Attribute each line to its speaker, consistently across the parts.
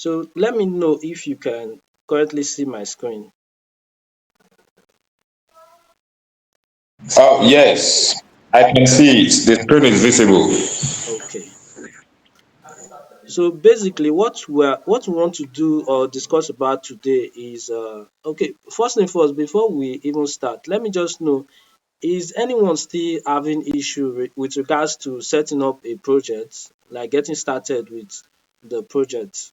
Speaker 1: So let me know if you can currently see my screen.
Speaker 2: Oh, yes, I can see it. The screen is visible.
Speaker 1: Okay. So basically, what we want to do or discuss about today is okay. First thing first, before we even start, let me just know: is anyone still having issue with regards to setting up a project, like getting started with the project?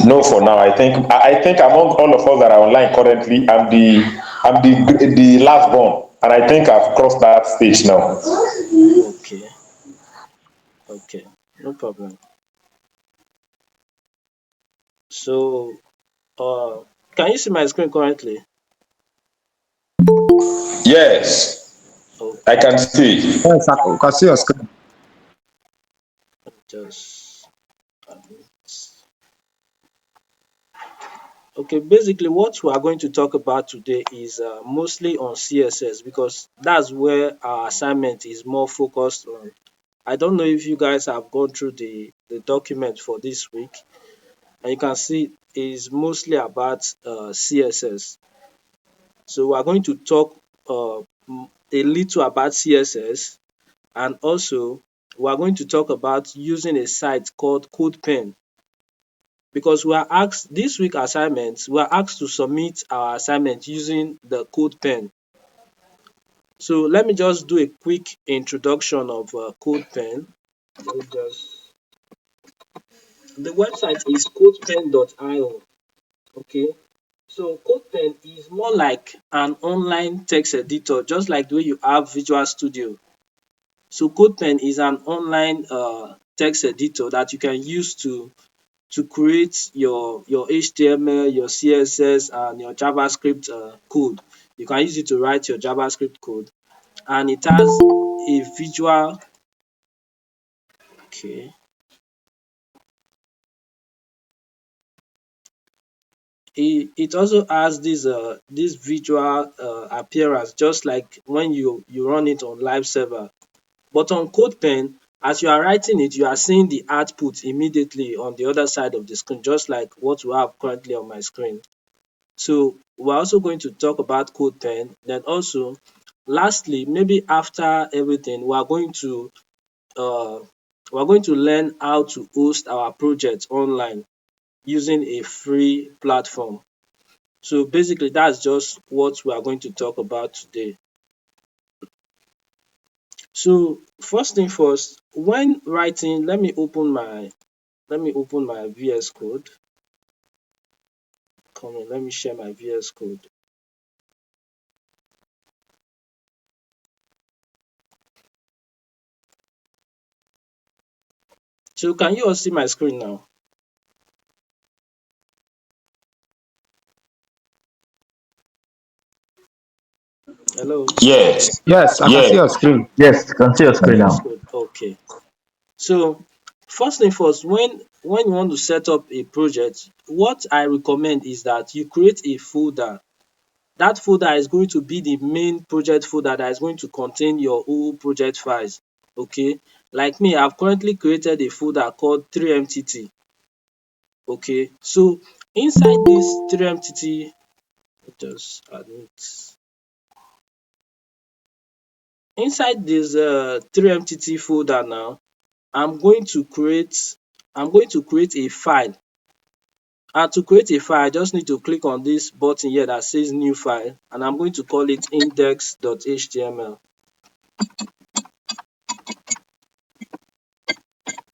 Speaker 2: No, for now. I think among all of us that are online currently, I'm the last born, and I think I've crossed that stage now.
Speaker 1: Okay, okay, no problem. So, can you see my screen currently?
Speaker 2: Yes, I
Speaker 1: Okay,
Speaker 2: can see.
Speaker 3: Yes, I can see your screen.
Speaker 1: just okay. Basically, what we are going to talk about today is mostly on CSS because that's where our assignment is more focused on. I don't know if you guys have gone through the document for this week, and you can see it is mostly about CSS. So we are going to talk a little about CSS, and also we are going to talk about using a site called CodePen because we are asked this week assignments. We are asked to submit our assignment using the CodePen. So let me just do a quick introduction of CodePen. Let me just The website is codepen.io. Okay, so CodePen is more like an online text editor, just like the way you have Visual Studio. So CodePen is an online text editor that you can use to create your HTML, your CSS, and your JavaScript code. You can use it to write your JavaScript code, and it has a visual. Okay, it also has this visual appearance, just like when you run it on live server. But on CodePen, as you are writing it, you are seeing the output immediately on the other side of the screen, just like what we have currently on my screen. So we're also going to talk about CodePen. Then also, lastly, maybe after everything, uh, we are going to learn how to host our project online using a free platform. So basically, that's just what we are going to talk about today. So first thing first, when writing, let me open my VS Code. Come on, let me share my VS Code. So can you all see my screen now? Hello,
Speaker 2: Yes,
Speaker 3: Yes, I can see
Speaker 2: yes.
Speaker 3: your screen.
Speaker 4: Yes, can see your screen
Speaker 1: VS
Speaker 4: now.
Speaker 1: Code. Okay. So first thing first, when you want to set up a project, what I recommend is that you create a folder. That folder is going to be the main project folder that is going to contain your whole project files. Okay, like me, I've currently created a folder called 3mtt. Okay, so inside this 3mtt, just admit, inside this 3mtt folder now, I'm going to create a file. And to create a file, I just need to click on this button here that says new file, and I'm going to call it index.html.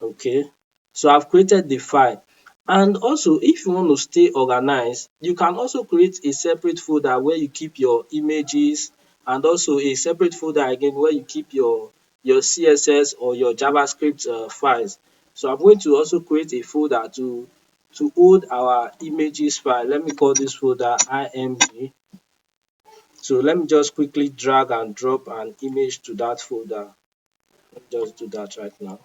Speaker 1: Okay, so I've created the file. And also, if you want to stay organized, you can also create a separate folder where you keep your images, and also a separate folder again where you keep your CSS or your JavaScript files. So I'm going to also create a folder to hold our images file. Let me call this folder img. So let me just quickly drag and drop an image to that folder. Let me just do that right now.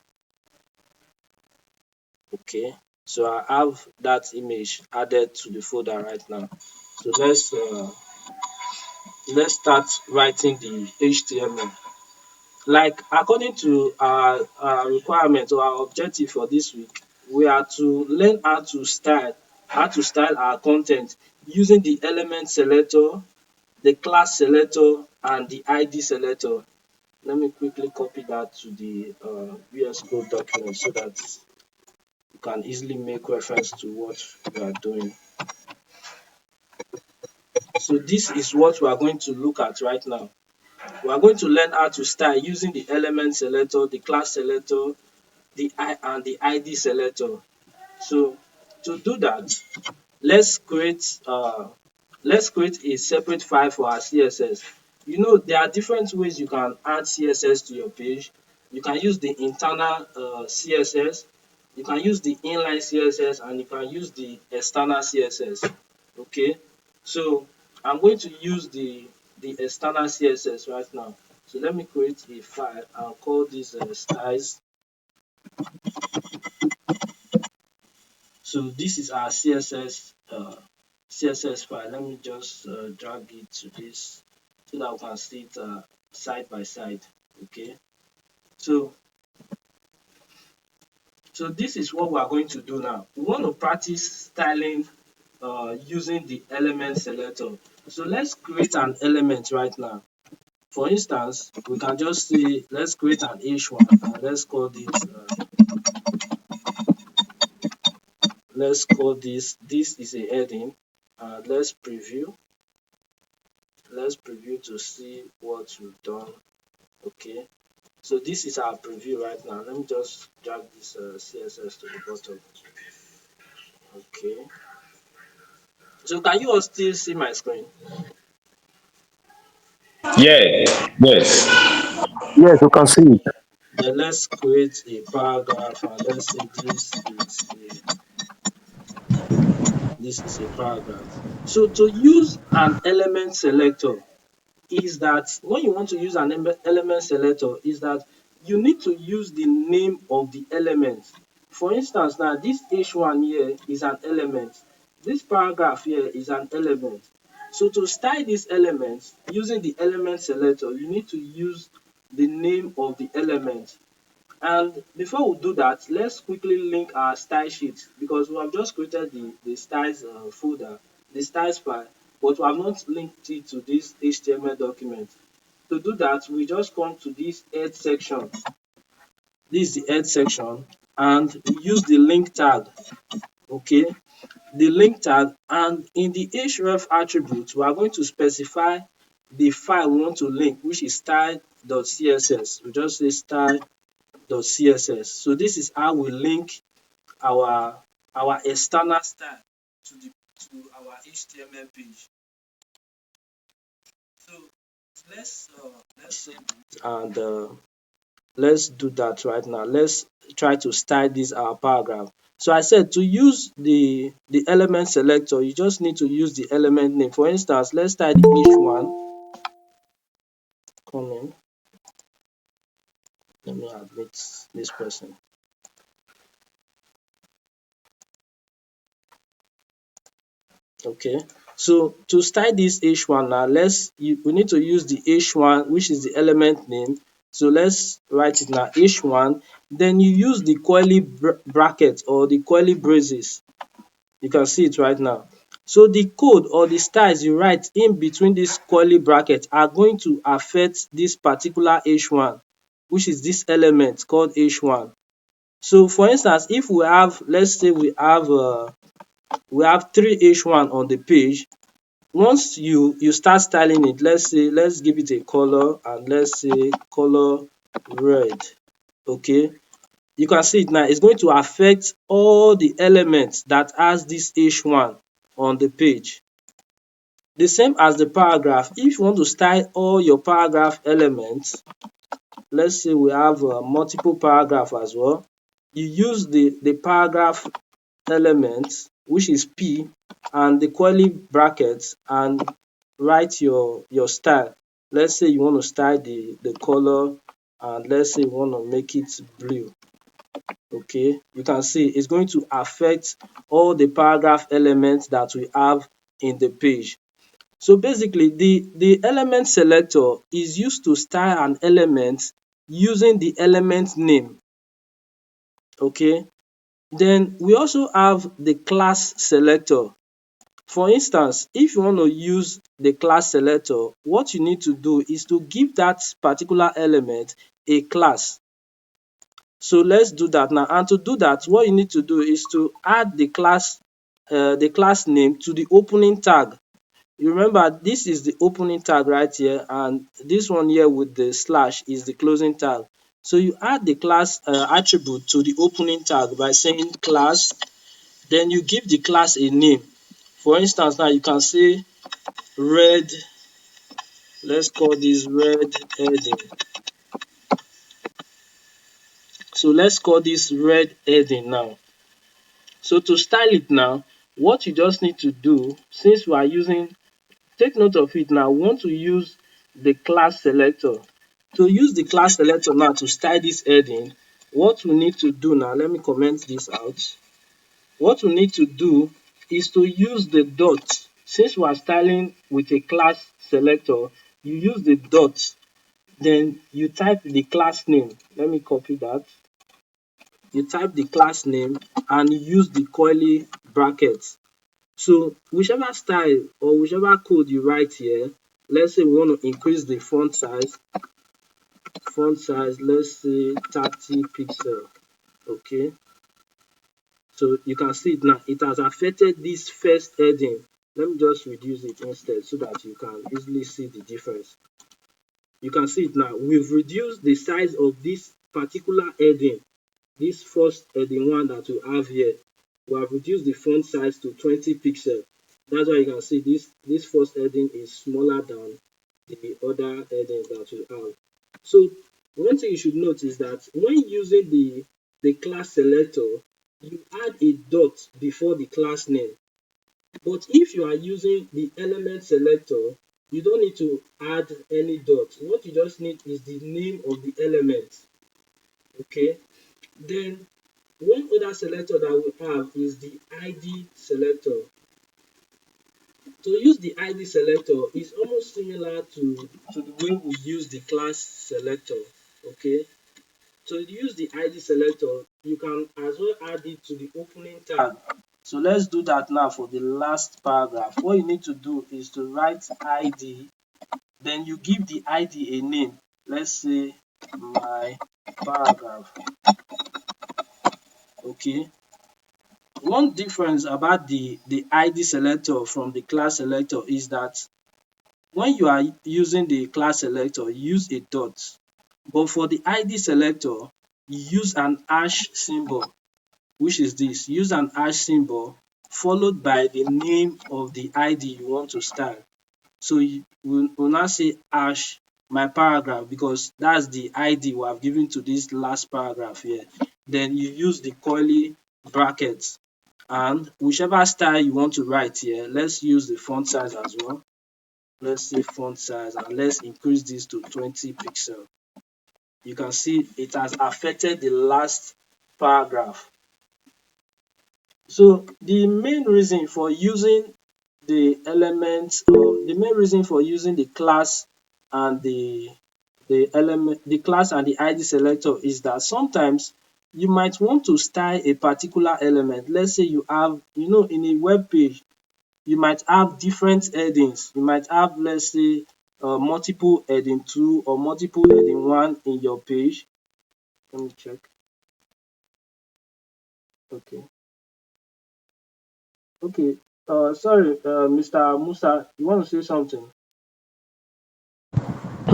Speaker 1: Okay, so I have that image added to the folder right now. So let's start writing the HTML. Like according to our requirement or our objective for this week, we are to learn how to style our content using the element selector, the class selector, and the ID selector. Let me quickly copy that to the VS Code document so that you can easily make reference to what we are doing. So this is what we are going to look at right now. We are going to learn how to style using the element selector, the class selector, and the ID selector. So to do that, let's create uh, let's create a separate file for our CSS. You know, there are different ways you can add CSS to your page. You can use the internal CSS, you can use the inline CSS, and you can use the external CSS. Okay, so I'm going to use the external CSS right now. So let me create a file and call this styles. So this is our CSS file. Let me just drag it to this so that we can see it side by side. Okay. So this is what we are going to do now. We want to practice styling using the element selector. So let's create an element right now. For instance, we can just say let's create an H1 and let's call this is a heading, and let's preview to see what we've done. Okay, so this is our preview right now. Let me just drag this CSS to the bottom. Okay, so can you all still see my screen?
Speaker 2: Yeah, yes.
Speaker 3: Yes, you can see it.
Speaker 1: Then let's create a paragraph and let's say this is a paragraph. So to use an element selector is that when you want to use an element selector is that you need to use the name of the element. For instance, now this H1 here is an element. This paragraph here is an element. So to style this element using the element selector, you need to use the name of the element. And before we do that, let's quickly link our style sheet because we have just created the styles folder, the styles file, but we have not linked it to this HTML document. To do that, we just come to this head section. This is the head section, and we use the link tag. Okay, the link tag, and in the href attribute, we are going to specify the file we want to link, which is style.css. We just say style.css. So this is how we link our external style to our HTML page. So let's save it and let's do that right now. Let's try to style this our paragraph. So I said to use the element selector, you just need to use the element name. For instance, let's style the H1. Come in. Let me admit this person. Okay, so to style this H1 now, we need to use the H1, which is the element name. So let's write it now, H1. Then you use the curly bracket or the curly braces. You can see it right now. So the code or the styles you write in between this curly bracket are going to affect this particular H1, which is this element called H1. So for instance, if we have, let's say we have three H1 on the page. Once you start styling it, let's give it a color and let's say color red. Okay, you can see it now. It's going to affect all the elements that has this H1 on the page. The same as the paragraph. If you want to style all your paragraph elements, let's say we have multiple paragraph as well. You use the paragraph element, which is P, and the curly brackets, and write your style. Let's say you want to style the color, and let's say you want to make it blue. Okay, you can see it's going to affect all the paragraph elements that we have in the page. So basically the element selector is used to style an element using the element name. Okay, then we also have the class selector. For instance, if you want to use the class selector, what you need to do is to give that particular element a class. So let's do that now. And to do that, what you need to do is to add the class name to the opening tag. You remember this is the opening tag right here, and this one here with the slash is the closing tag. So you add the class attribute to the opening tag by saying class, then you give the class a name. For instance, now you can say red, let's call this red heading. So let's call this red heading now. So to style it now, what you just need to do, since we are using, take note of it now, we want to use the class selector. To use the class selector now to style this heading, what we need to do now, let me comment this out. What we need to do is to use the dot. Since we are styling with a class selector, you use the dot, then you type the class name. Let me copy that. You type the class name and you use the curly brackets. So whichever style or whichever code you write here, let's say we want to increase the font size, let's say 30 pixel. Okay, so you can see it now, it has affected this first heading. Let me just reduce it instead so that you can easily see the difference. You can see it now, we've reduced the size of this particular heading, this first heading one that we have here. We have reduced the font size to 20 pixels. That's why you can see this first heading is smaller than the other heading that we have. So one thing you should note is that when using the class selector, you add a dot before the class name. But if you are using the element selector, you don't need to add any dot. What you just need is the name of the element. Okay, then one other selector that we have is the ID selector. To use the ID selector is almost similar to the way we use the class selector. Okay, to use the ID selector, you can as well add it to the opening tag. So let's do that now for the last paragraph. What you need to do is to write ID, then you give the ID a name. Let's say my paragraph. Okay, one difference about the ID selector from the class selector is that when you are using the class selector, you use a dot, but for the ID selector, you use an hash symbol, which is this. Use an hash symbol followed by the name of the ID you want to style. So you will now say hash my paragraph because that's the ID we have given to this last paragraph here. Then you use the curly brackets, and whichever style you want to write here, let's use the font size as well. Let's say font size, and let's increase this to 20 pixels. You can see it has affected the last paragraph. So the main reason for using the elements, or the main reason for using the class and the class and the ID selector is that sometimes you might want to style a particular element. Let's say you have, in a web page, you might have different headings. You might have, let's say, multiple heading 2 or multiple heading 1 in your page. Let me check. Okay. Okay. Sorry, Mr. Musa, you want to say something?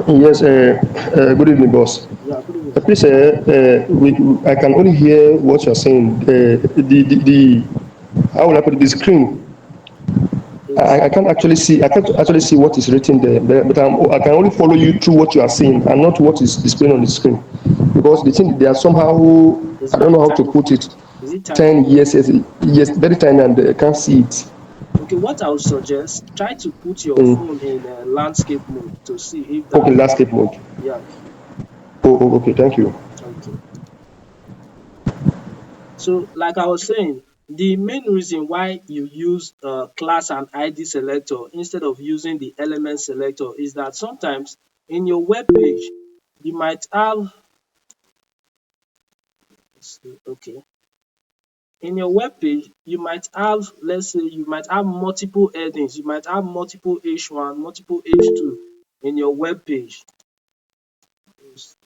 Speaker 3: Yes, good evening, boss.
Speaker 1: Yeah, good evening, sir.
Speaker 3: Please, I can only hear what you're saying. How will I put it? The screen.
Speaker 1: It's
Speaker 3: I can't actually see what is written there, but I can only follow you through what you are saying and not what is displayed on the screen. Because the thing, they are somehow,
Speaker 1: it's
Speaker 3: I don't
Speaker 1: very
Speaker 3: know how to
Speaker 1: tiny.
Speaker 3: put it.
Speaker 1: Is it tiny?
Speaker 3: 10, yes, yes, yes, very tiny, and I can't see it.
Speaker 1: Okay, what I would suggest, try to put your
Speaker 3: Mm.
Speaker 1: phone in landscape mode to see if
Speaker 3: Okay,
Speaker 1: that will help.
Speaker 3: landscape mode.
Speaker 1: Yeah,
Speaker 3: Okay, thank you.
Speaker 1: okay. So, like I was saying, the main reason why you use class and ID selector instead of using the element selector is that sometimes in your web page, you might have Okay. In your web page, you might have, let's say, you might have multiple headings. You might have multiple H1, multiple H2 in your web page.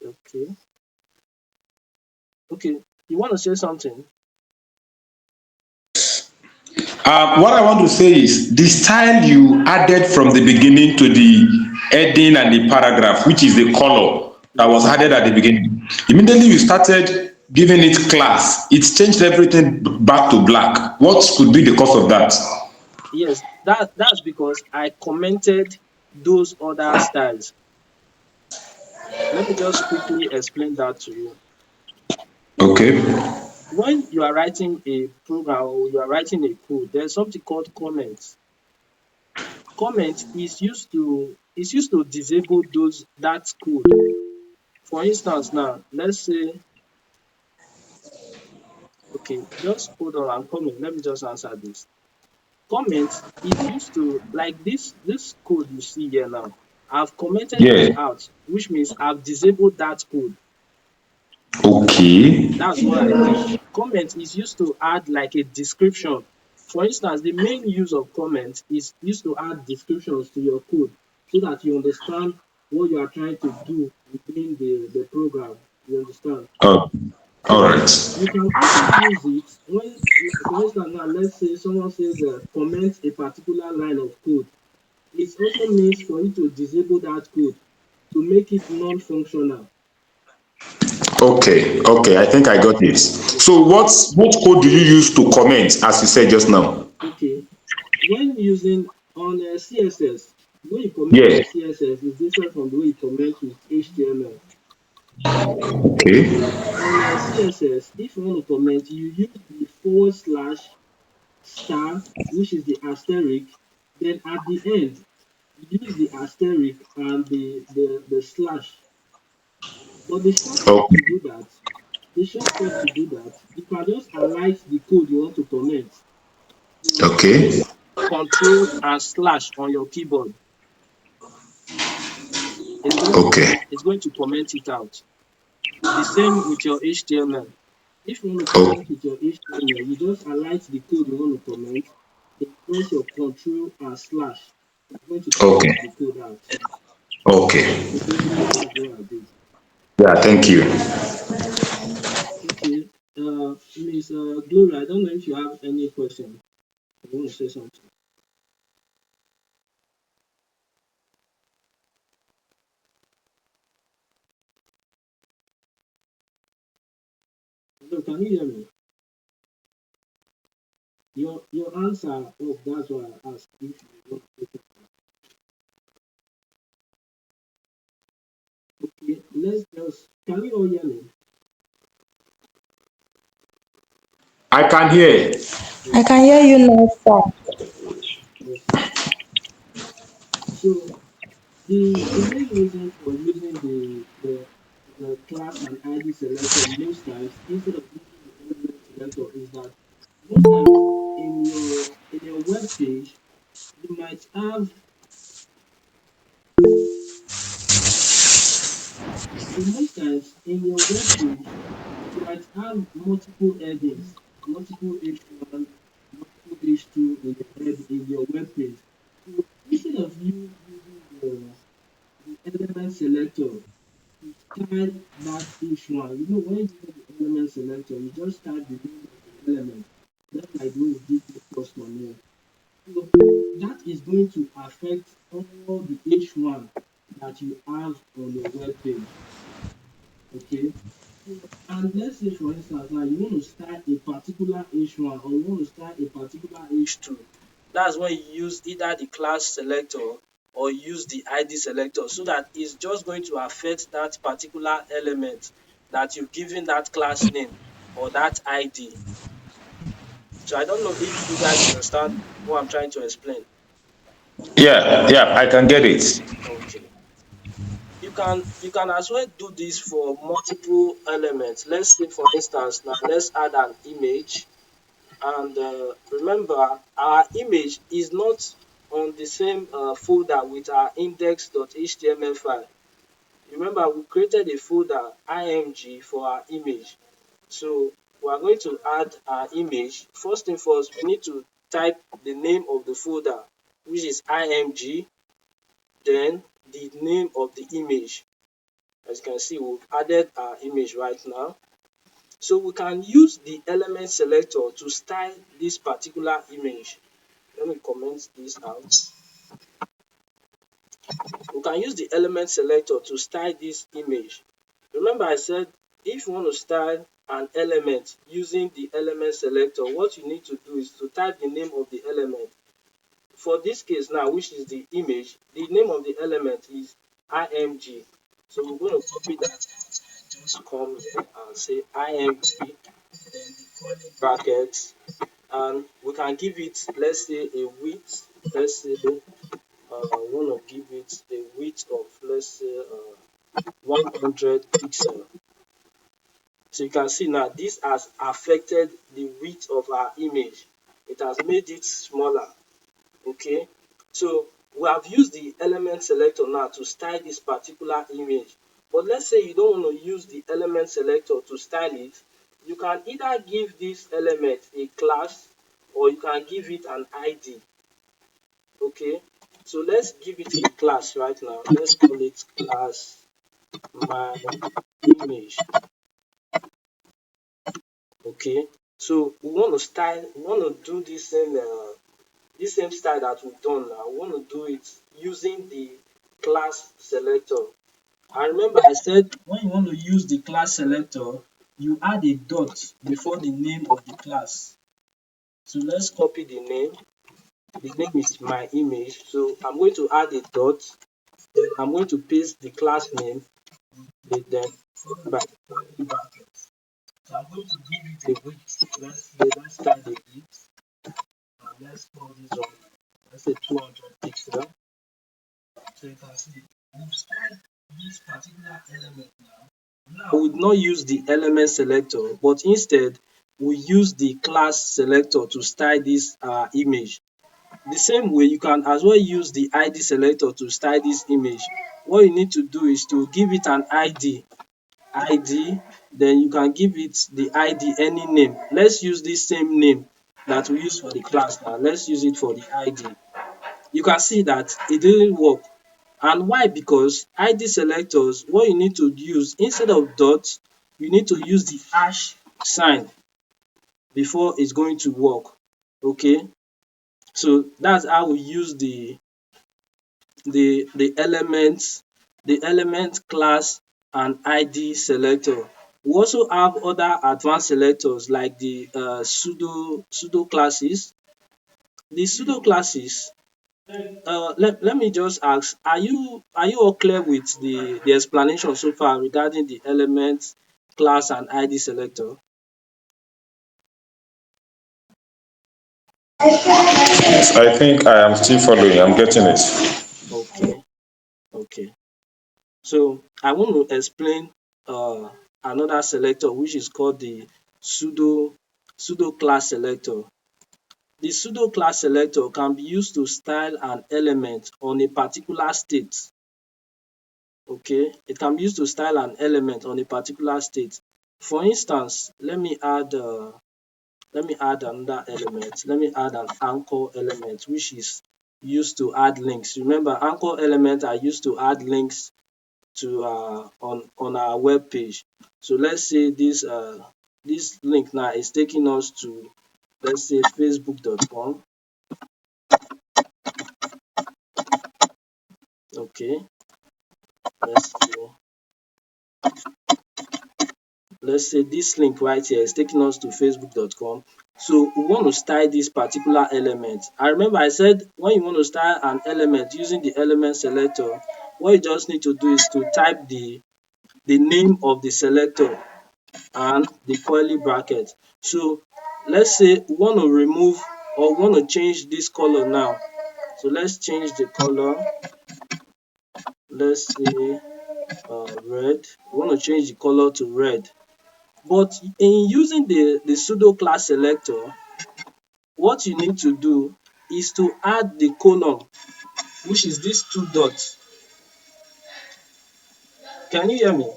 Speaker 1: Okay. Okay. You want to say something?
Speaker 2: What I want to say is the style you added from the beginning to the heading and the paragraph, which is the color that was
Speaker 1: Yes.
Speaker 2: added at the beginning. Immediately you started giving it class, it changed everything back to black. What could be the cause of that?
Speaker 1: Yes. That's because I commented those other styles. Let me just quickly explain that to you.
Speaker 2: Okay.
Speaker 1: When you are writing a program or you are writing a code, there's something called comments. Comment is used to disable that code. For instance now, let's say, okay, just hold on, I'm coming. Let me just answer this. Comment is used to, like, this code you see here now. I've commented it
Speaker 2: Yeah.
Speaker 1: out, which means I've disabled that code.
Speaker 2: Okay.
Speaker 1: That's what I did. Comment is used to add like a description. For instance, the main use of comment is used to add descriptions to your code so that you understand what you are trying to do within the program. You understand?
Speaker 2: Oh, all
Speaker 1: So
Speaker 2: right.
Speaker 1: you can also use it when, for instance, now let's say someone says comment a particular line of code. It also means for you to disable that code to make it non-functional.
Speaker 2: Okay. Okay. I think I got it.
Speaker 1: Yes.
Speaker 2: So what code do you use to comment, as you said just now?
Speaker 1: Okay. When using on CSS, the way you comment
Speaker 2: Yeah.
Speaker 1: with CSS is different from the way you comment with HTML.
Speaker 2: Okay.
Speaker 1: On CSS, if you want to comment, you use the forward slash star, which is the asterisk. Then at the end, you use the asterisk and the slash. But
Speaker 2: Okay.
Speaker 1: the shortcut to do that, you can just highlight the code you want to comment. You
Speaker 2: Okay.
Speaker 1: press Control and slash on your keyboard.
Speaker 2: Okay.
Speaker 1: It's going to comment it out. The same with your HTML. If you want to
Speaker 2: Okay.
Speaker 1: comment with your HTML, you just highlight the code you want to comment, then press your control and slash. It's going to comment
Speaker 2: Okay.
Speaker 1: the code out.
Speaker 2: Okay.
Speaker 1: So basically that's what I did.
Speaker 2: Yeah, thank you.
Speaker 1: Okay. Miss Gloria, I don't know if you have any question. You want to say something? Hello, can you hear me? Your answer, oh, that's why I asked if you want to say something. Okay, let's just, can you all hear me?
Speaker 2: I can hear.
Speaker 4: I
Speaker 1: Okay,
Speaker 4: can hear you now, sir.
Speaker 1: okay. So the main reason for using the class and ID selector most times instead of using the element selector is that most times in your web page you might have, so most times in your web page you might have multiple headings, multiple H1, multiple H2 in your web page. So instead of you using the element selector type that H1. You know, when you use the element selector, you just type the name of the element, just like the way we did this one here. So that is going to affect all the H1 that you have on your web page. Okay. So, and let's say for instance now you want to start a particular H1 or you want to start a particular H2. That's when you use either the class selector or use the ID selector so that it's just going to affect that particular element that you've given that class name or that ID. So I don't know if you guys understand what I'm trying to explain.
Speaker 2: Yeah, yeah, I can get it.
Speaker 1: Okay. You can as well do this for multiple elements. Let's say for instance now let's add an image. And remember, our image is not on the same folder with our index.html file. Remember, we created a folder img for our image. So we are going to add our image. First thing first, we need to type the name of the folder, which is img, then the name of the image. As you can see, we've added our image right now. So we can use the element selector to style this particular image. Let me comment this out. We can use the element selector to style this image. Remember I said if you want to style an element using the element selector, what you need to do is to type the name of the element. For this case now, which is the image, the name of the element is img. So we're going to copy that. Just come here and say img, then the curly brackets, and we can give it, let's say, a width. Let's say we want to give it a width of, let's say, 100 pixel. So you can see now this has affected the width of our image. It has made it smaller. Okay, so we have used the element selector now to style this particular image. But let's say you don't want to use the element selector to style it. You can either give this element a class or you can give it an ID. Okay, so let's give it a class right now. Let's call it class my image. Okay, so we want to do this same style that we've done now. We want to do it using the class selector. And remember I said when you want to use the class selector, you add a dot before the name of the class. So let's copy the name. The name is my image. So I'm going to add a dot. Then I'm going to paste the class name. Then followed by the curly brackets. So I'm going to give it a width. Let's start the width. And let's call this one. Let's say 200 pixel. So you can see we've styled this particular element now. Now we would not use the element selector, but instead we use the class selector to style this image. The same way you can as well use the ID selector to style this image. What you need to do is to give it an ID, then you can give it the ID any name. Let's use this same name that we use for the class now. Let's use it for the ID. You can see that it didn't work. And why? Because ID selectors, what you need to use instead of dot, you need to use the hash sign before it's going to work. Okay, so that's how we use the element class and ID selector. We also have other advanced selectors like the pseudo classes. The pseudo classes, let me just ask, are you all clear with the explanation so far regarding the element class and ID selector?
Speaker 2: Yes, I think I am still following. I'm getting it.
Speaker 1: Okay, okay. So I want to explain another selector which is called the pseudo class selector. The pseudo class selector can be used to style an element on a particular state. Okay, it can be used to style an element on a particular state. For instance, let me add another element. Let me add an anchor element which is used to add links. Remember, anchor elements are used to add links to on our web page. So let's say this link now is taking us to, let's say, facebook.com. Okay, let's see. Let's say this link right here is taking us to facebook.com. So we want to style this particular element. I remember I said when you want to style an element using the element selector, what you just need to do is to type the name of the selector and the curly bracket. So let's say we want to remove or want to change this color now. So let's change the color. Let's say red. We want to change the color to red. But in using the pseudo class selector, what you need to do is to add the column, which is these two dots. Can you hear me?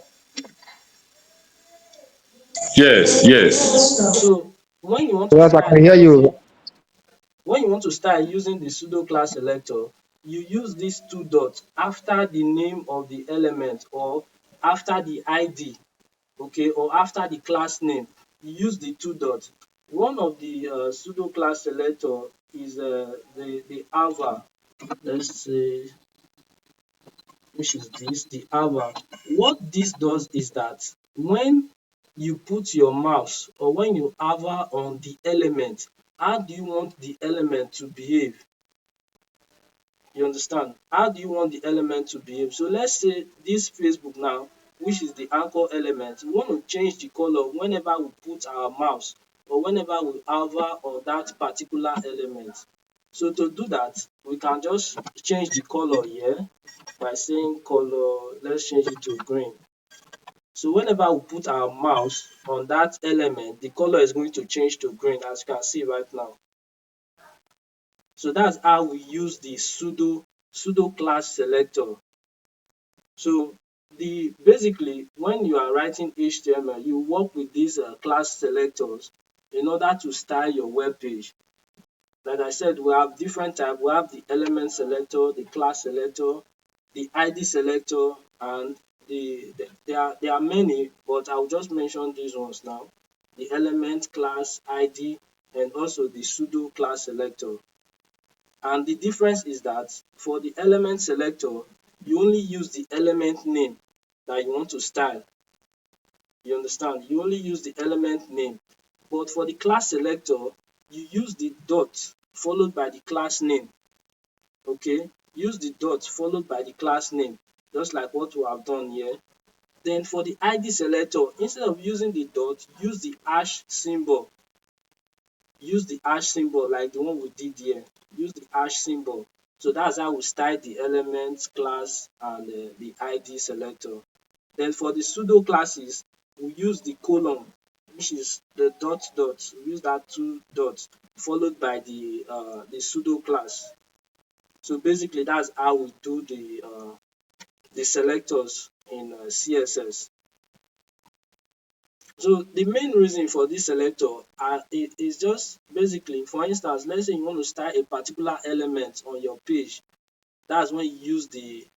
Speaker 2: Yes, yes.
Speaker 1: So when you want to
Speaker 3: Yes, I
Speaker 1: start
Speaker 3: can hear you.
Speaker 1: using the pseudo class selector, you use these two dots after the name of the element or after the ID, okay, or after the class name. You use the two dots. One of the pseudo class selector is the alva. Let's say, which is this, the alva. What this does is that when you put your mouse or when you hover on the element, how do you want the element to behave? You understand? How do you want the element to behave? So let's say this Facebook now, which is the anchor element, we want to change the color whenever we put our mouse or whenever we hover on that particular element. So to do that, we can just change the color here by saying color, let's change it to green. So whenever we put our mouse on that element, the color is going to change to green, as you can see right now. So that's how we use the pseudo class selector. So the basically when you are writing HTML, you work with these class selectors in order to style your web page. Like I said, we have different types. We have the element selector, the class selector, the ID selector, and there are many, but I'll just mention these ones now. The element, class, ID, and also the pseudo class selector. And the difference is that for the element selector, you only use the element name that you want to style. You understand? You only use the element name. But for the class selector, you use the dot followed by the class name. Okay? Use the dot followed by the class name, just like what we have done here. Then for the ID selector, instead of using the dot, use the hash symbol. Use the hash symbol like the one we did here. Use the hash symbol. So that's how we style the element, class, and the ID selector. Then for the pseudo classes, we use the colon, which is the dot dot. We use that two dots followed by the pseudo class. So basically, that's how we do the selectors in CSS. So the main reason for this selector is just basically, for instance, let's say you want to start a particular element on your page. That's when you use the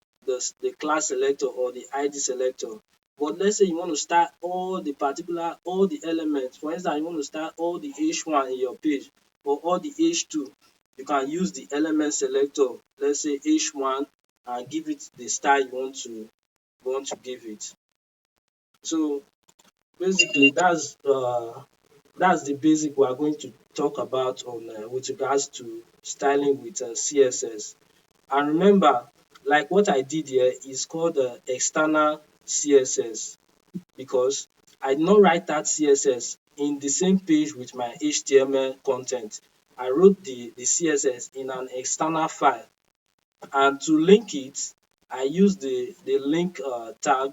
Speaker 1: class selector or the ID selector. But let's say you want to start all the elements. For instance, you want to start all the H1 in your page or all the H2. You can use the element selector. Let's say H1 and give it the style you want to give it. So basically, that's the basic we are going to talk about on with regards to styling with CSS. And remember, like what I did here is called external CSS because I did not write that CSS in the same page with my HTML content. I wrote the CSS in an external file, and to link it, I use the link tag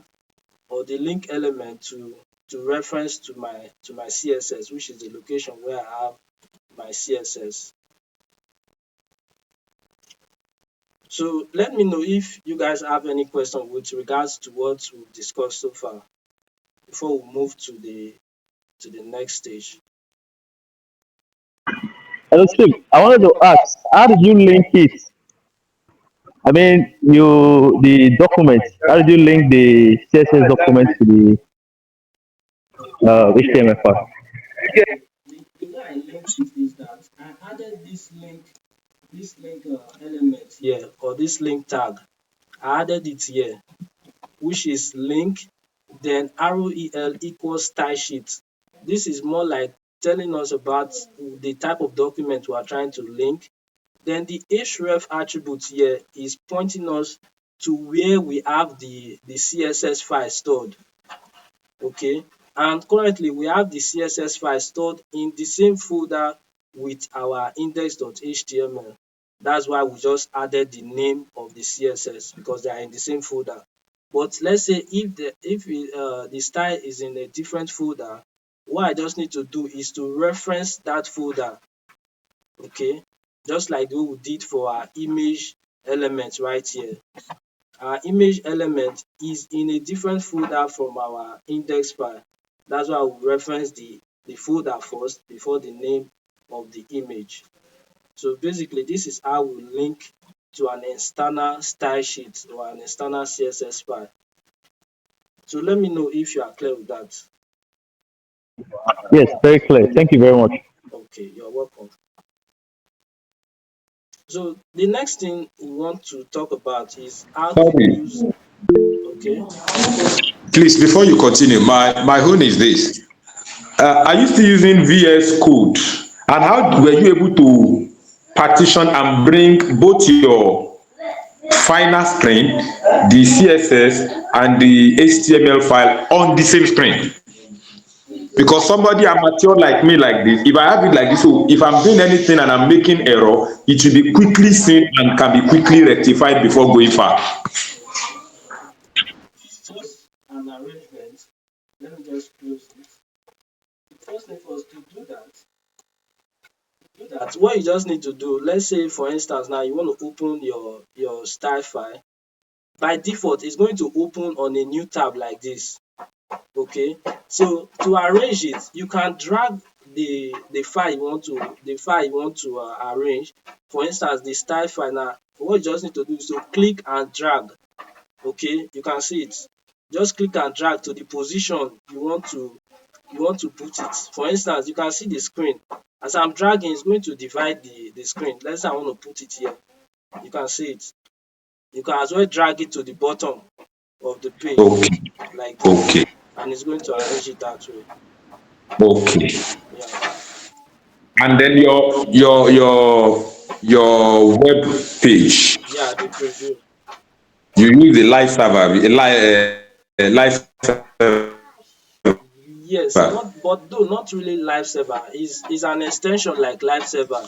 Speaker 1: or the link element to reference to my CSS, which is the location where I have my CSS. So let me know if you guys have any question with regards to what we've discussed so far before we move to the next stage.
Speaker 4: Hello, Steve. I wanted to ask, how did you link it? I mean, the document. How did you link the CSS document to the HTML file?
Speaker 1: Okay, the way I linked it is that I added this link element here or this link tag. I added it here, which is link, then rel equals style sheet. This is more like telling us about the type of document we are trying to link. Then the href attribute here is pointing us to where we have the CSS file stored. Okay, and currently we have the CSS file stored in the same folder with our index.html. That's why we just added the name of the CSS because they are in the same folder. But let's say if the style is in a different folder, what I just need to do is to reference that folder. Okay, just like the way we did for our image element right here. Our image element is in a different folder from our index file. That's why we reference the folder first before the name of the image. So basically, this is how we link to an external style sheet or an external CSS file. So let me know if you are clear with that.
Speaker 4: Yes, very clear. Thank you very much.
Speaker 1: Okay, you're welcome. So the next thing we want to talk about is how to
Speaker 2: Sorry,
Speaker 1: use. Okay.
Speaker 2: please, before you continue, my own is this. Are you still using VS Code? And how were you able to partition and bring both your final screen, the CSS, and the HTML file on the same screen? Because somebody amateur like me like this, if I have it like this, so if I'm doing anything and I'm making error, it will be quickly seen and can be quickly rectified before going far.
Speaker 1: It's just an arrangement. Let me just close it. First thing first, to do that, what you just need to do, let's say for instance now you want to open your style file. By default, it's going to open on a new tab like this. Okay, so to arrange it, you can drag the file you want to arrange. For instance, the style file. Now what you just need to do is to click and drag. Okay, you can see it. Just click and drag to the position you want to put it. For instance, you can see the screen. As I'm dragging, it's going to divide the screen. Let's say I want to put it here. You can see it. You can as well drag it to the bottom of the page
Speaker 2: Okay,
Speaker 1: like this,
Speaker 2: okay,
Speaker 1: and it's going to arrange it that way.
Speaker 2: okay.
Speaker 1: Yeah,
Speaker 2: And then your web page,
Speaker 1: yeah, the preview.
Speaker 2: you use the live server, live
Speaker 1: Yes,
Speaker 2: server.
Speaker 1: not but though not really live server. Is an extension like live server.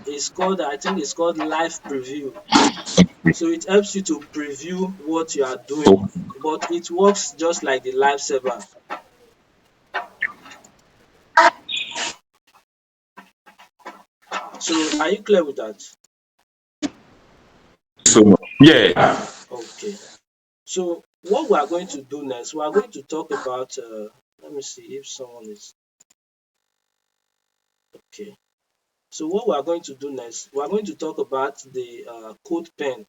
Speaker 1: It's called, I think it's called live preview. So it helps you to preview what you are doing, but it works just like the live server. So are you clear with that?
Speaker 2: So yeah.
Speaker 1: Okay. So what we are going to do next, we are going to talk about. Let me see if someone is okay. So what we are going to do next, we are going to talk about the CodePen.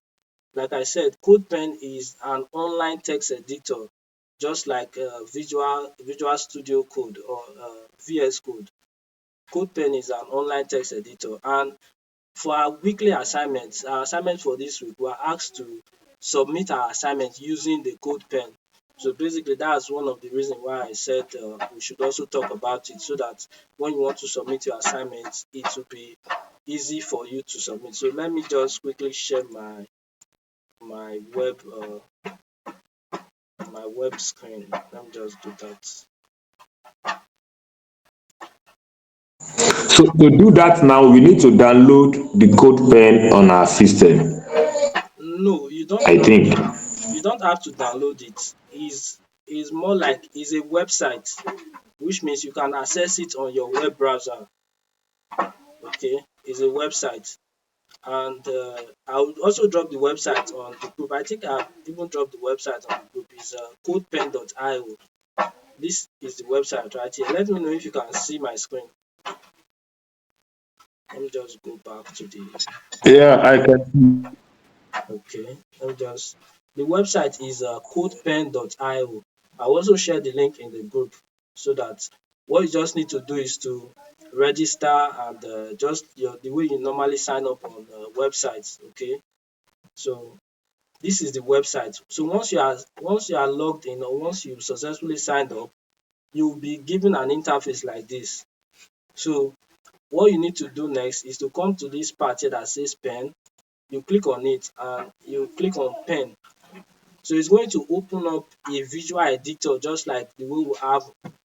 Speaker 1: Like I said, CodePen is an online text editor, just like Visual Studio Code or VS Code. CodePen is an online text editor, and for our weekly assignments, our assignment for this week, we are asked to submit our assignment using the CodePen. So basically, that's one of the reasons why I said we should also talk about it, so that when you want to submit your assignments, it will be easy for you to submit. So let me just quickly share my web my web screen. Let me just do that.
Speaker 2: So to do that now, we need to download the code pen on our system,
Speaker 1: No,
Speaker 2: I think.
Speaker 1: you don't have to download it. Is more like is a website, which means you can access it on your web browser. Okay, it's a website, and I will also drop the website on the group. I think I've even dropped the website on the group. It's codepen.io. This is the website right here. Let me know if you can see my screen. Let me just go back to the.
Speaker 2: Yeah, I can.
Speaker 1: Okay, let me just. The website is codepen.io. I'll also share the link in the group, so that what you just need to do is to register and just the way you normally sign up on websites. Okay, so this is the website. So once you are logged in, or once you successfully signed up, you will be given an interface like this. So what you need to do next is to come to this part here that says pen. You click on it and you click on pen. So it's going to open up a visual editor, just like the way we have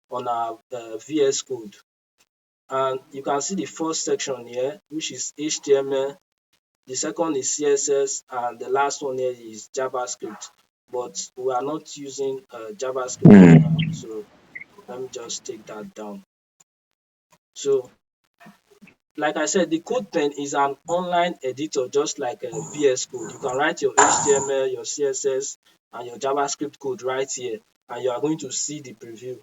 Speaker 1: on our VS Code. And you can see the first section here, which is HTML. The second is CSS, and the last one here is JavaScript. But we are not using JavaScript for now, so let me just take that down. So like I said, the CodePen is an online editor, just like VS Code. You can write your HTML, your CSS, and your JavaScript code right here, and you are going to see the preview.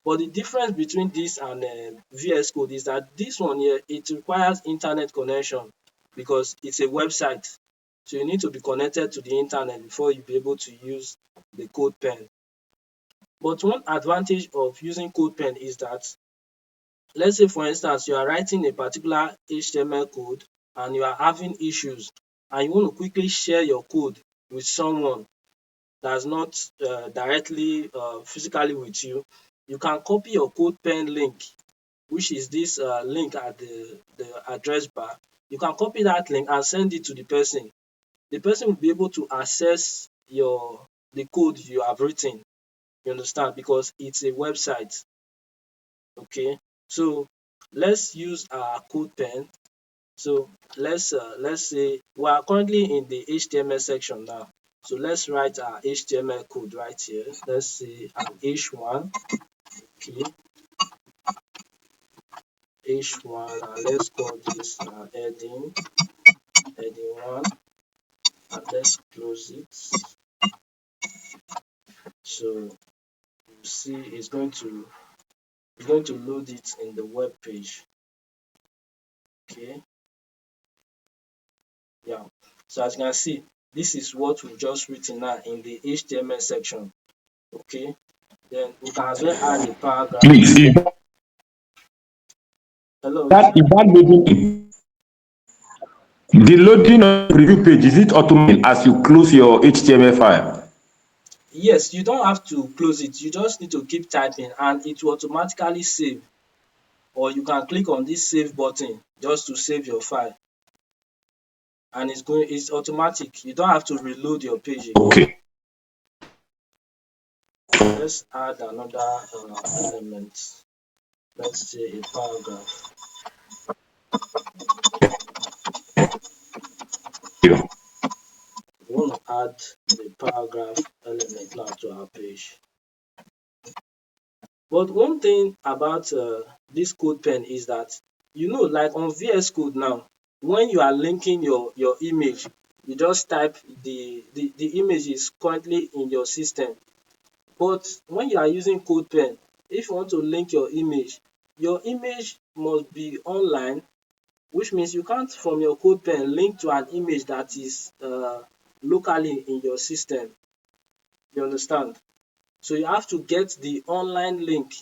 Speaker 1: But the difference between this and VS Code is that this one here, it requires internet connection because it's a website. So you need to be connected to the internet before you be able to use the CodePen. But one advantage of using CodePen is that, let's say for instance, you are writing a particular HTML code and you are having issues and you want to quickly share your code with someone that's not directly physically with you, you can copy your CodePen link, which is this link at the address bar. You can copy that link and send it to the person. The person will be able to access the code you have written. You understand? Because it's a website. Okay. So let's use our CodePen. So let's say we are currently in the HTML section now. So let's write our HTML code right here. Let's say an H1. Okay, H1, and let's call this heading 1, and let's close it. So you see it's going to load it in the web page. Okay, yeah. So as you can see, this is what we've just written now in the HTML section. Okay, then we can as well add a paragraph.
Speaker 2: Please,
Speaker 1: Hello,
Speaker 2: if that loading, the loading on the preview page, is it automatic as you close your HTML file?
Speaker 1: yes, you don't have to close it. You just need to keep typing and it will automatically save. Or you can click on this save button just to save your file. And it's automatic. You don't have to reload your page again.
Speaker 2: Okay.
Speaker 1: Let's add another element. Let's say a paragraph.
Speaker 2: Yeah.
Speaker 1: We want to add the paragraph element now to our page. But one thing about this CodePen is that, like on VS Code now, when you are linking your image, you just type the image is currently in your system. But when you are using CodePen, if you want to link your image must be online, which means you can't from your CodePen link to an image that is locally in your system. You understand? So you have to get the online link,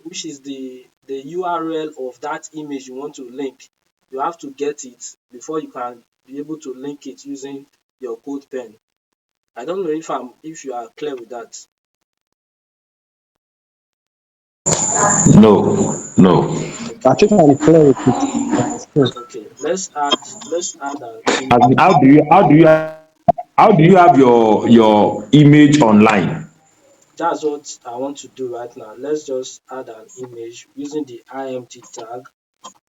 Speaker 1: which is the URL of that image you want to link. You have to get it before you can be able to link it using your CodePen. I don't know if you are clear with that.
Speaker 2: No, no.
Speaker 3: I
Speaker 1: Okay.
Speaker 3: think I'm clear with it.
Speaker 1: Okay. Let's add an
Speaker 2: As in,
Speaker 1: image.
Speaker 2: how do you have your image online?
Speaker 1: That's what I want to do right now. Let's just add an image using the IMG tag,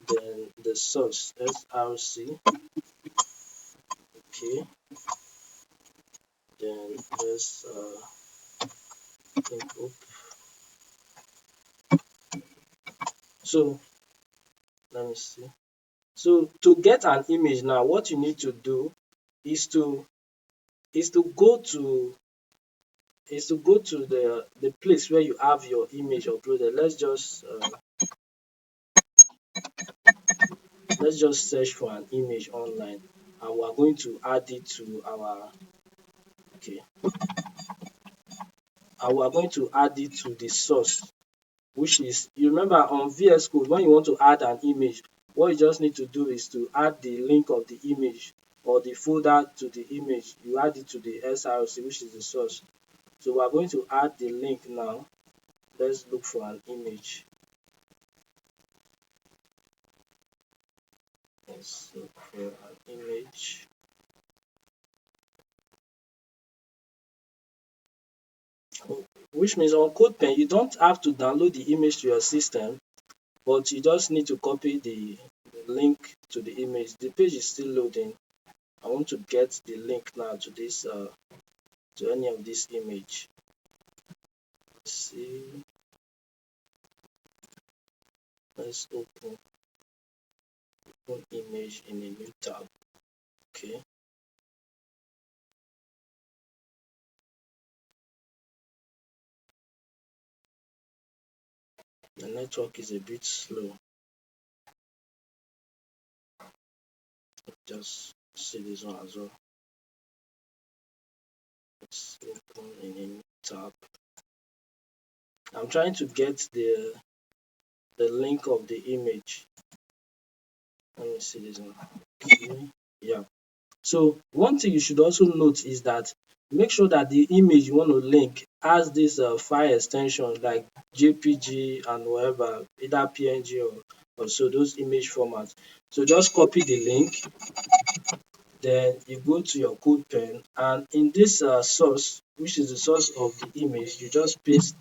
Speaker 1: then the source src. Okay. Then let's think up. So let me see. So to get an image now, what you need to do is to go to the place where you have your image uploaded. Let's just search for an image online, and we are going to add it to our okay, and we are going to add it to the source, which is, you remember on VS Code, when you want to add an image, what you just need to do is to add the link of the image or the folder to the image. You add it to the src, which is the source. So we are going to add the link now. Let's look for an image. Let's look for an image. Which means on CodePen, you don't have to download the image to your system, but you just need to copy the link to the image. The page is still loading. I want to get the link now to this to any of this image. Let's see. Let's open image in a new tab. Okay. The network is a bit slow. Just see this one as well. Let's open in a new tab. I'm trying to get the link of the image. Let me see this one. Okay. Yeah. So one thing you should also note is that make sure that the image you want to link has this file extension like JPG and whatever, either PNG or so, those image formats. So just copy the link, then you go to your CodePen, and in this source, which is the source of the image, you just paste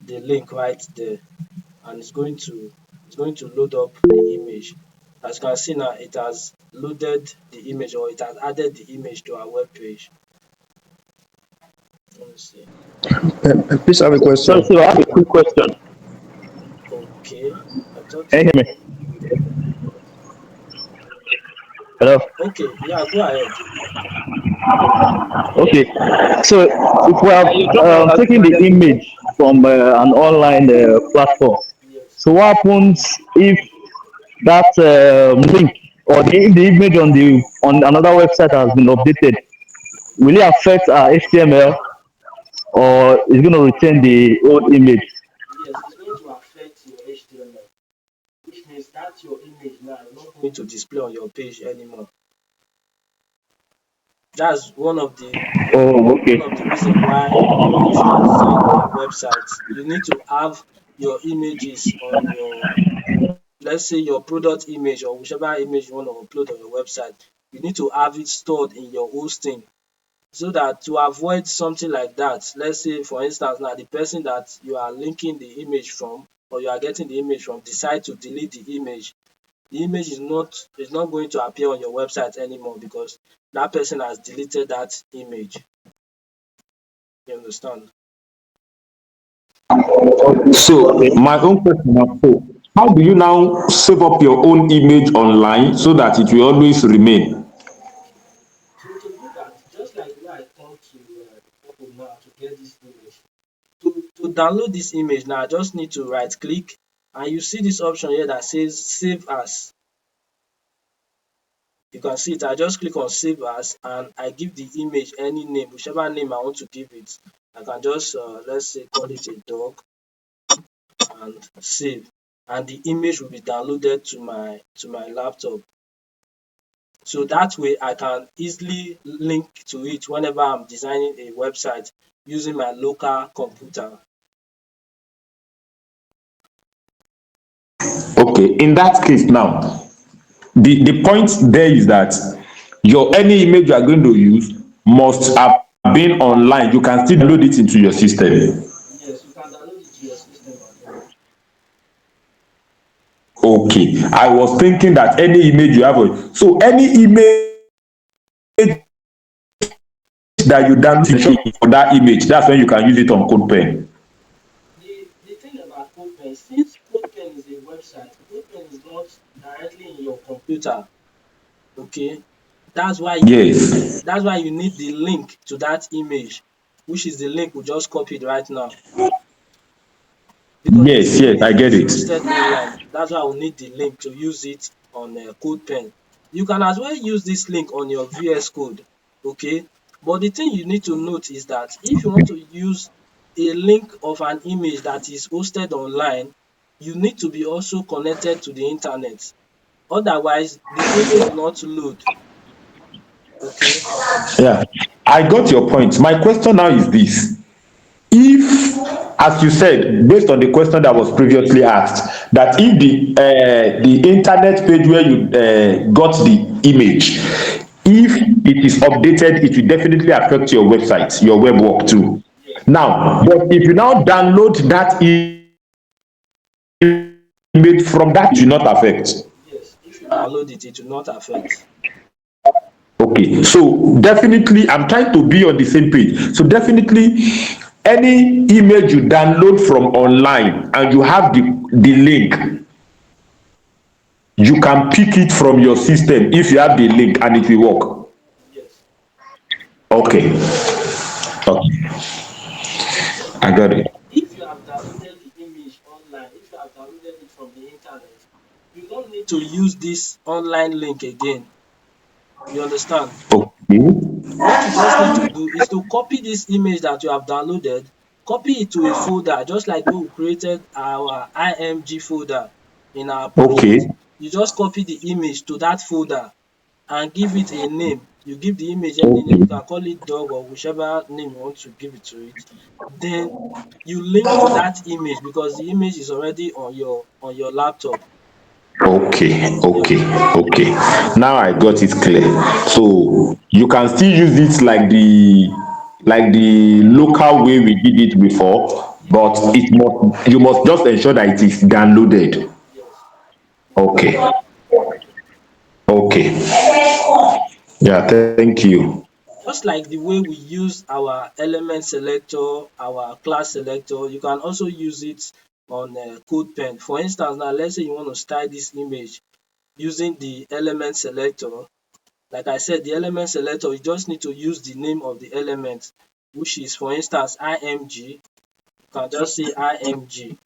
Speaker 1: the link right there, and it's going to load up the image. As you can see now, it has loaded the image, or it has added the image to our web page. Let me see.
Speaker 3: Please have a
Speaker 4: So,
Speaker 3: question.
Speaker 4: I have a quick question.
Speaker 1: Okay, I thought
Speaker 4: Can you hear me? Hello?
Speaker 1: okay, yeah, go ahead.
Speaker 4: Okay. So if we are taking the image from an online platform,
Speaker 1: Yes.
Speaker 4: so what happens if that link or the image on another website has been updated? Will it affect our HTML or is it going to retain the old image?
Speaker 1: Yes, it's going to affect your HTML, which means that your image now is not going to display on your page anymore. That's
Speaker 4: Oh, okay.
Speaker 1: one of the reasons why if you are designing a website, you need to have your images on your, let's say your product image or whichever image you want to upload on your website, you need to have it stored in your hosting, so that to avoid something like that, let's say for instance now the person that you are linking the image from or you are getting the image from decide to delete the image is not going to appear on your website anymore because that person has deleted that image. You understand?
Speaker 2: So my own question now, so how do you now save up your own image online so that it will always remain?
Speaker 1: So to do that, just like the way I come to Google now to get this image, to download this image now, I just need to right click, and you see this option here that says save as. You can see it. I just click on save as and I give the image any name, whichever name I want to give it. I can just let's say call it a dog and save, and the image will be downloaded to my laptop. So that way I can easily link to it whenever I'm designing a website using my local computer.
Speaker 2: Okay, in that case now, the point there is that your any image you are going to use must have been online. You can still load it into your system.
Speaker 1: Yes, you can download it to your system as well.
Speaker 2: Okay, I was thinking that any image you have, so any image that you download for that image, that's when you can use it on CodePen.
Speaker 1: The thing about CodePen, since CodePen is a website, CodePen is not directly in your computer. Okay, that's why
Speaker 2: Yes,
Speaker 1: you need the link to that image, which is the link we just copied right now, because
Speaker 2: yes, yes, I
Speaker 1: it
Speaker 2: get
Speaker 1: is
Speaker 2: it.
Speaker 1: hosted online. That's why we need the link to use it on CodePen. You can as well use this link on your VS Code, okay? But the thing you need to note is that if you want to use a link of an image that is hosted online, you need to be also connected to the internet. Otherwise, the image will not load, okay?
Speaker 2: Yeah, I got your point. My question now is this: if, as you said, based on the question that was previously asked, that if the internet page where you got the image, if it is updated, it will definitely affect your website, your web work too.
Speaker 1: Yes,
Speaker 2: Now, but if you now download that image from that, it will not affect.
Speaker 1: yes. If you download it, it will not affect.
Speaker 2: Okay, so definitely I'm trying to be on the same page. So definitely any image you download from online and you have the link, you can pick it from your system if you have the link and it will work.
Speaker 1: Yes.
Speaker 2: Okay, okay,
Speaker 1: So
Speaker 2: I got it.
Speaker 1: if you have downloaded the image online, if you have from the internet, you don't need to use this online link again. You understand?
Speaker 2: Okay.
Speaker 1: What you just need to do is to copy this image that you have downloaded, copy it to a folder, just like when we created our img folder in our
Speaker 2: Okay.
Speaker 1: project. You just copy the image to that folder and give it a name. You give the image any name, you
Speaker 2: Okay.
Speaker 1: can call it dog or whichever name you want to give it to it. Then you link to that image because the image is already on your laptop.
Speaker 2: Okay,
Speaker 1: Yeah.
Speaker 2: okay, okay. Now I got it clear. So you can still use it like the local way we did it before, but
Speaker 1: Yes.
Speaker 2: it must you must just ensure that it is downloaded.
Speaker 1: Yes. You can
Speaker 2: Okay,
Speaker 1: download it.
Speaker 2: okay. Yeah, thank you.
Speaker 1: Just like the way we use our element selector, our class selector, you can also use it on CodePen. For instance, now let's say you want to style this image using the element selector. Like I said, the element selector, you just need to use the name of the element, which is, for instance, img. You can just say img.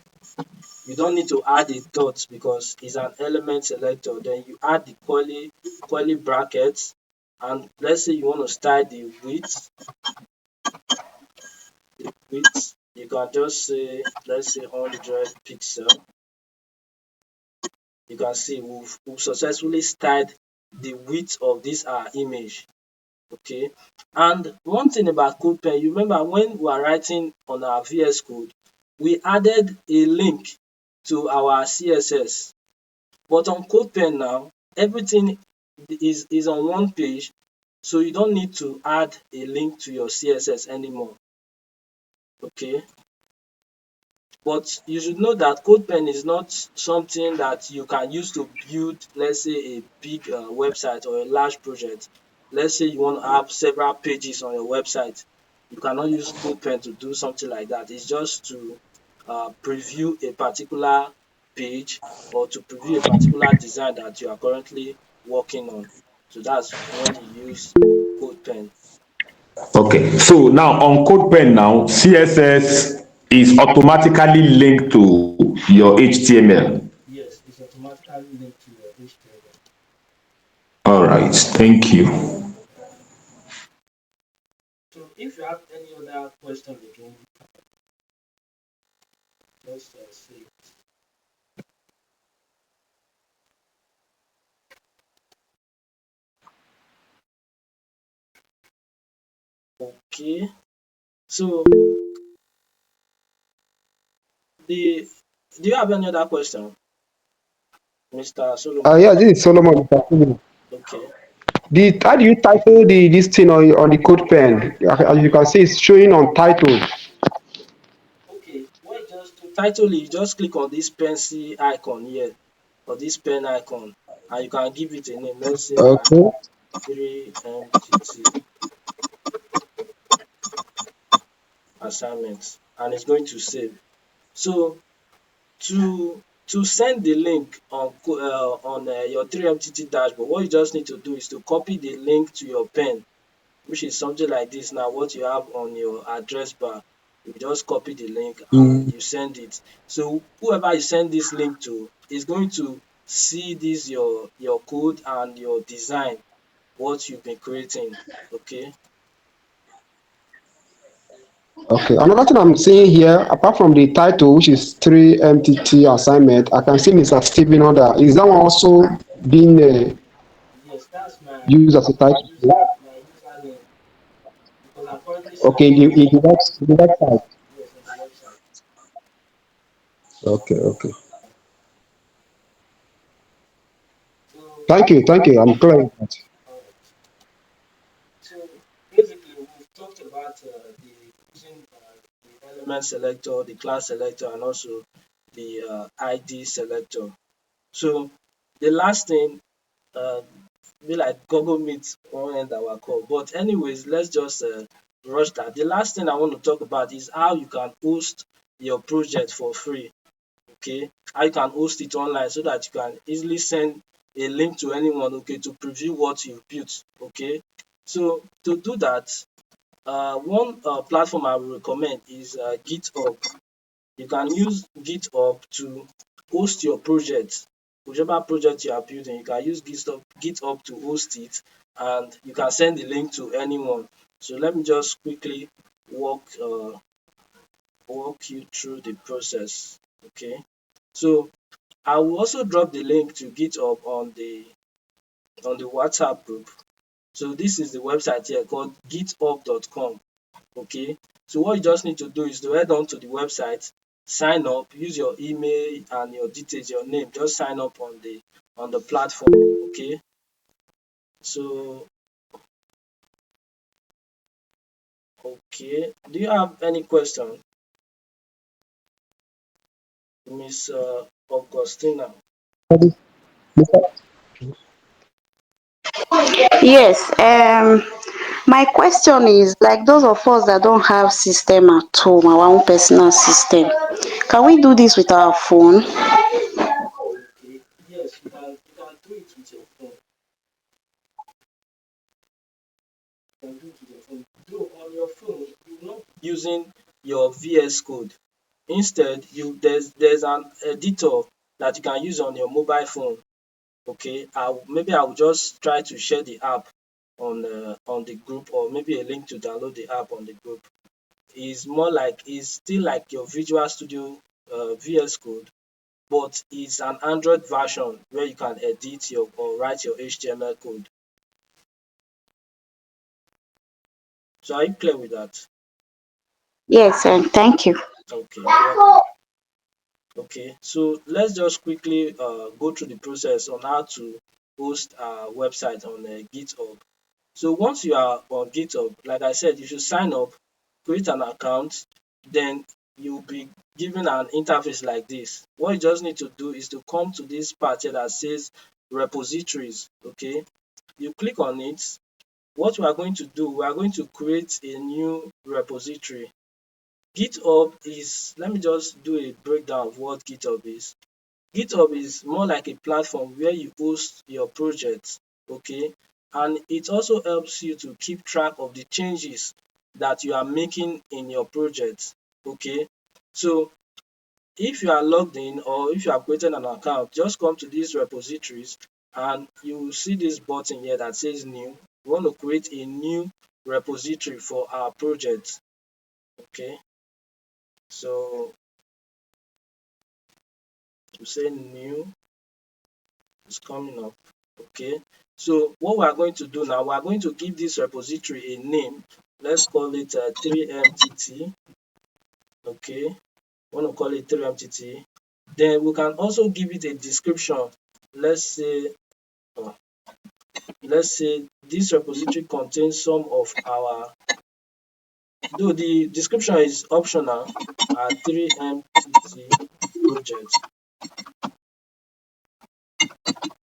Speaker 1: You don't need to add a dot because it's an element selector. Then you add the curly brackets, and let's say you want to style the width, you can just say, let's say 100 pixel. You can see we've successfully styled the width of this our image. Okay, and one thing about CodePen, you remember when we are writing on our VS Code, we added a link to our CSS, but on CodePen now, everything is on one page, so you don't need to add a link to your CSS anymore. Okay, but you should know that CodePen is not something that you can use to build, let's say, a big website or a large project. Let's say you want to have several pages on your website. You cannot use CodePen to do something like that. It's just to preview a particular page or to preview a particular design that you are currently working on. So that's when you use CodePen.
Speaker 2: Okay, so now on CodePen now, CSS is automatically linked to your HTML.
Speaker 1: Yes, it's automatically linked to your HTML.
Speaker 2: All right, thank you.
Speaker 1: So if you have any other question again, let's see. Okay. So the do you have any other question, Mr. Solomon?
Speaker 3: Yeah, this is Solomon.
Speaker 1: Okay.
Speaker 3: How do you title this thing on the code pen? As you can see, it's showing on title.
Speaker 1: Okay. What just to title it, you just click on this pencil icon here or this pen icon, and you can give it a name. Let's say my
Speaker 3: Okay.
Speaker 1: 3MTT assignment, and it's going to save. So to send the link on your 3MTT dashboard, what you just need to do is to copy the link to your pen, which is something like this now, what you have on your address bar. You just copy the link and
Speaker 3: Mm,
Speaker 1: you send it. So whoever you send this link to is going to see this your code and your design, what you've been creating. Okay.
Speaker 3: okay. Another thing I'm seeing here, apart from the title, which is 3MTT assignment, I can see Mr. Steven Order. Is that one also being
Speaker 1: Yes, that's my
Speaker 3: used as a title?
Speaker 1: my username because I'm currently
Speaker 3: Okay,
Speaker 1: signing in.
Speaker 3: in the website.
Speaker 1: Yes, on the website.
Speaker 3: Okay, okay.
Speaker 1: So
Speaker 3: Thank you. I'm clear with that.
Speaker 1: alright. So basically, we've talked about the using the element selector, the class selector, and also the ID selector. So the last thing, uh, be like Google Meet won't end our call. But anyways, let's just rush that. The last thing I want to talk about is how you can host your project for free. Okay, how you can host it online so that you can easily send a link to anyone, okay, to preview what you built. Okay, so to do that, one platform I will recommend is GitHub. You can use GitHub to host your project. Whichever project you are building, you can use GitHub to host it, and you can send the link to anyone. So let me just quickly walk you through the process. Okay, so I will also drop the link to GitHub on the WhatsApp group. So this is the website here called github.com. Okay, so what you just need to do is to head on to the website, sign up, use your email and your details, your name, just sign up on the platform. Okay, so okay, do you have any question, Miss Augustina?
Speaker 5: Yes, my question is like those of us that don't have system at home, our own personal system, can we do this with our phone?
Speaker 1: Okay, yes, you can do it with your phone. You can do it with your phone. Though on your phone, you're not using your VS Code. Instead, there's an editor that you can use on your mobile phone. Okay, maybe I will just try to share the app on the group, or maybe a link to download the app on the group. It's still like your Visual Studio VS Code, but it's an Android version where you can edit your or write your HTML code. So are you clear with that?
Speaker 5: Yes, and thank you.
Speaker 1: Okay, you're welcome. Okay, so let's just quickly go through the process on how to host a website on GitHub. So once you are on GitHub, like I said, you should sign up, create an account, then you'll be given an interface like this. What you just need to do is to come to this part here that says repositories. Okay, you click on it. What we are going to do, we are going to create a new repository. GitHub is, let me just do a breakdown of what GitHub is. GitHub is more like a platform where you host your projects, okay? And it also helps you to keep track of the changes that you are making in your project, okay? So if you are logged in, or if you have created an account, just come to these repositories and you will see this button here that says new. We want to create a new repository for our project, okay? So to say new is coming up. Okay, so what we are going to do now, we are going to give this repository a name. Let's call it 3mtt. Okay, we want to call it 3mtt. Then we can also give it a description. Let's say uh, this repository contains some of our, though the description is optional, 3mtt project.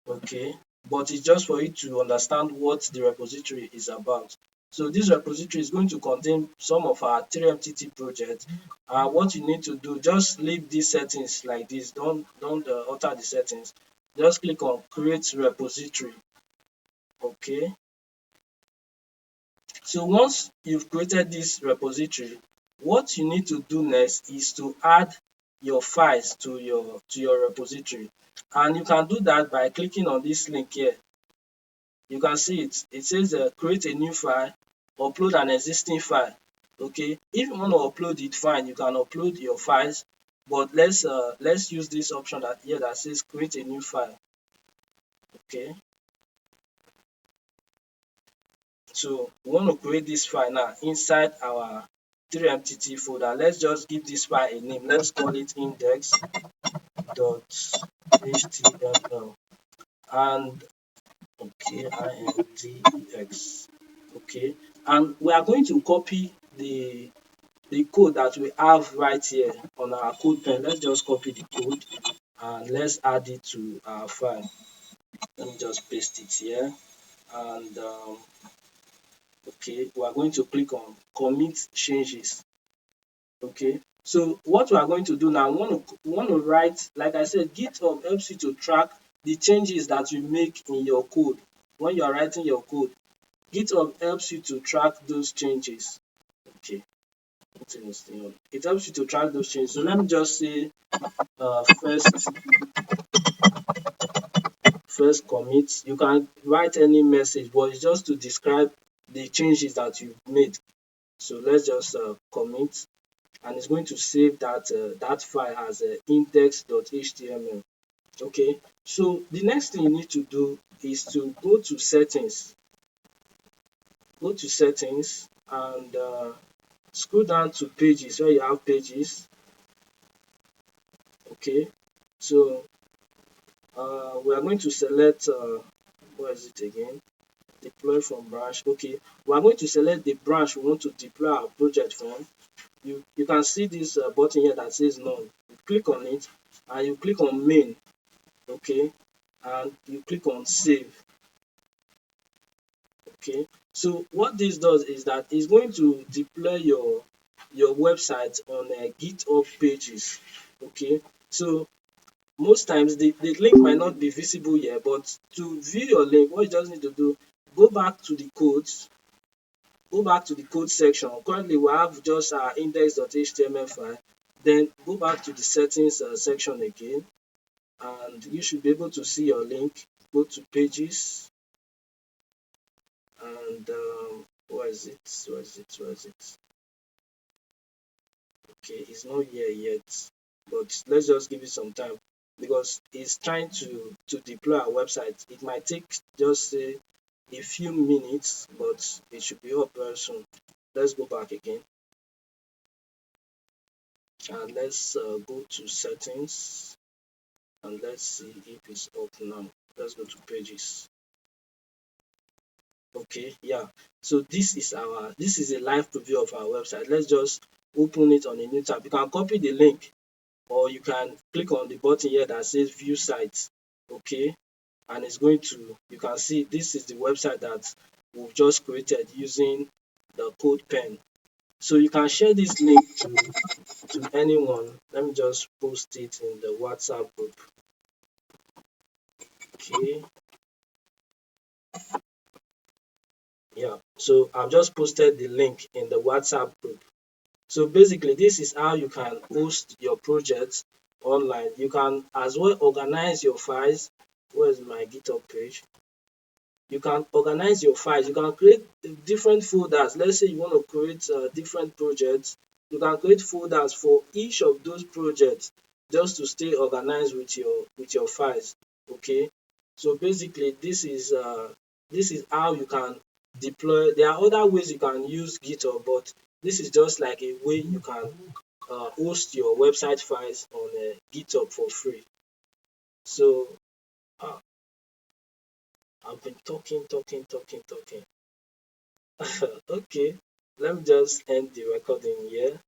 Speaker 1: Okay, but it's just for you to understand what the repository is about. So this repository is going to contain some of our 3mtt projects. What you need to do, just leave these settings like this. Don't alter the settings. Just click on create repository. Okay, so once you've created this repository, what you need to do next is to add your files to your repository, and you can do that by clicking on this link here. You can see it says create a new file, upload an existing file. Okay, if you want to upload it, fine, you can upload your files, but let's use this option that says create a new file. Okay, so we want to create this file now inside our 3mtt folder. Let's just give this file a name. Let's call it index.html, and okay, index. Okay, and we are going to copy the code that we have right here on our CodePen. Let's just copy the code and let's add it to our file. Let me just paste it here, and okay, we are going to click on commit changes. Okay, so what we are going to do now, we want to write, like I said, GitHub helps you to track the changes that you make in your code. When you are writing your code, GitHub helps you to track those changes. Okay, it helps you to track those changes. So let me just say first commit. You can write any message, but it's just to describe the changes that you've made. So let's just commit, and it's going to save that file as index.html. Okay, so the next thing you need to do is to go to settings. Go to settings and scroll down to pages where you have pages. Okay, so we are going to select what is it again? Deploy from branch. Okay, we are going to select the branch we want to deploy our project from. You can see this button here that says none. You click on it and you click on main. Okay, and you click on save. Okay, so what this does is that it's going to deploy your website on GitHub pages. Okay, so most times the link might not be visible here, but to view your link, what you just need to do, go back to the codes, go back to the code section. Currently we have just our index.html file. Then go back to the settings section again, and you should be able to see your link. Go to pages, and where is it? Okay, it's not here yet, but let's just give it some time because it's trying to deploy our website. It might take just say a few minutes, but it should be up very soon. Let's go back again, and let's go to settings, and let's see if it's up now. Let's go to pages. Okay, yeah, so this is a live preview of our website. Let's just open it on a new tab. You can copy the link, or you can click on the button here that says view site. Okay, and it's going to, you can see this is the website that we've just created using the CodePen. So you can share this link to anyone. Let me just post it in the WhatsApp group. Okay, yeah, so I've just posted the link in the WhatsApp group. So basically this is how you can host your project online. You can as well organize your files. Where's my GitHub page? You can organize your files. You can create different folders. Let's say you want to create different projects. You can create folders for each of those projects just to stay organized with your files. Okay, so basically this is how you can deploy. There are other ways you can use GitHub, but this is just like a way you can host your website files on GitHub for free. So uh, I've been talking. Okay, let me just end the recording here.